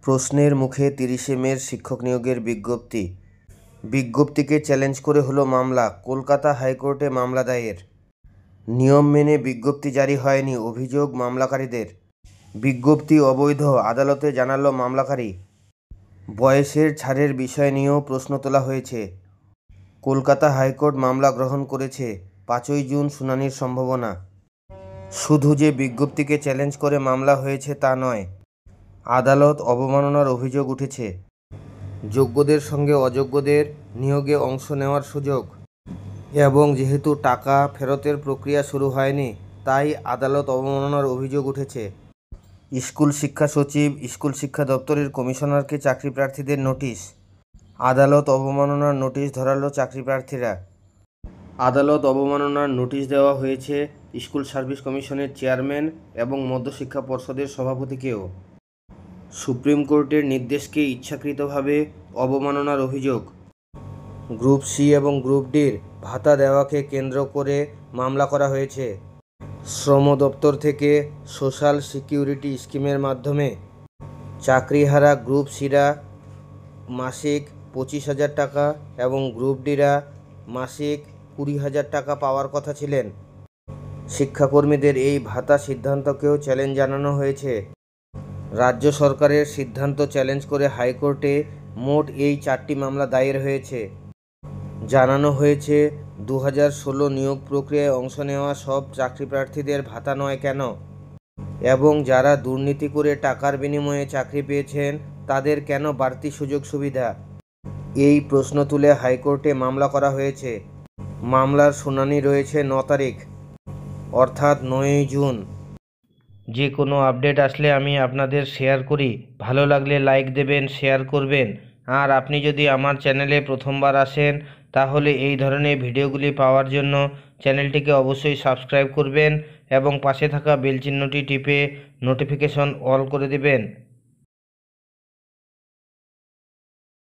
প্রশ্নের মুখে ৩০শে মের শিক্ষক নিয়োগের বিজ্ঞপ্তিকে চ্যালেঞ্জ করে হলো মামলা। কলকাতা হাইকোর্টে মামলা দায়ের। নিয়ম মেনে বিজ্ঞপ্তি জারি হয়নি, অভিযোগ মামলাকারীদের। বিজ্ঞপ্তি অবৈধ, আদালতে জানালো মামলাকারী। বয়সের ছাড়ের বিষয় নিয়েও প্রশ্ন তোলা হয়েছে। কলকাতা হাইকোর্ট মামলা গ্রহণ করেছে। ৫ই জুন শুনানির সম্ভাবনা। শুধু যে বিজ্ঞপ্তিকে চ্যালেঞ্জ করে মামলা হয়েছে তা নয়, আদালত অবমাননার অভিযোগ উঠেছে। যোগ্যদের সঙ্গে অযোগ্যদের নিয়োগে অংশ নেওয়ার সুযোগ, এবং যেহেতু টাকা ফেরতের প্রক্রিয়া শুরু হয়নি, তাই আদালত অবমাননার অভিযোগ উঠেছে। স্কুল শিক্ষা সচিব, স্কুল শিক্ষা দপ্তরের কমিশনারকে চাকরি প্রার্থীদের নোটিশ। আদালত অবমাননার নোটিশ ধরালো চাকরি প্রার্থীরা। আদালত অবমাননার নোটিশ দেওয়া হয়েছে স্কুল সার্ভিস কমিশনের চেয়ারম্যান এবং মধ্যশিক্ষা পর্ষদের সভাপতিকেও। সুপ্রিম কোর্টের নির্দেশকে ইচ্ছাকৃতভাবে অবমাননার অভিযোগ। গ্রুপ সি এবং গ্রুপ ডির ভাতা দেওয়াকে কেন্দ্র করে মামলা করা হয়েছে। শ্রম দপ্তর থেকে সোশ্যাল সিকিউরিটি স্কিমের মাধ্যমে চাকরিহারা গ্রুপ সিরা মাসিক ২৫,০০০ টাকা এবং গ্রুপ ডিরা মাসিক ২০,০০০ টাকা পাওয়ার কথা ছিলেন। শিক্ষাকর্মীদের এই ভাতা সিদ্ধান্তকেও চ্যালেঞ্জ জানানো হয়েছে। রাজ্য সরকারের সিদ্ধান্ত চ্যালেঞ্জ করে হাইকোর্টে মোট এই ৪টি মামলা দায়ের হয়েছে। জানানো হয়েছে, ২০১৬ নিয়োগ প্রক্রিয়ায় অংশ নেওয়া সব চাকরি প্রার্থীদের ভাতা নয় কেন, এবং যারা দুর্নীতি করে টাকার বিনিময়ে চাকরি পেয়েছেন তাদের কেন বাড়তি সুযোগ সুবিধা, এই প্রশ্ন তুলে হাইকোর্টে মামলা করা হয়েছে। মামলার শুনানি রয়েছে ৯ তারিখ, অর্থাৎ ৯ই জুন। যে কোনো আপডেট আসলে আমি আপনাদের শেয়ার করি। ভালো লাগলে লাইক দেবেন, শেয়ার করবেন। আর আপনি যদি আমার চ্যানেলে প্রথমবার আসেন, তাহলে এই ধরনের ভিডিওগুলি পাওয়ার জন্য চ্যানেলটিকে অবশ্যই সাবস্ক্রাইব করবেন এবং পাশে থাকা বেল চিহ্নটি টিপে নোটিফিকেশন অল করে দেবেন।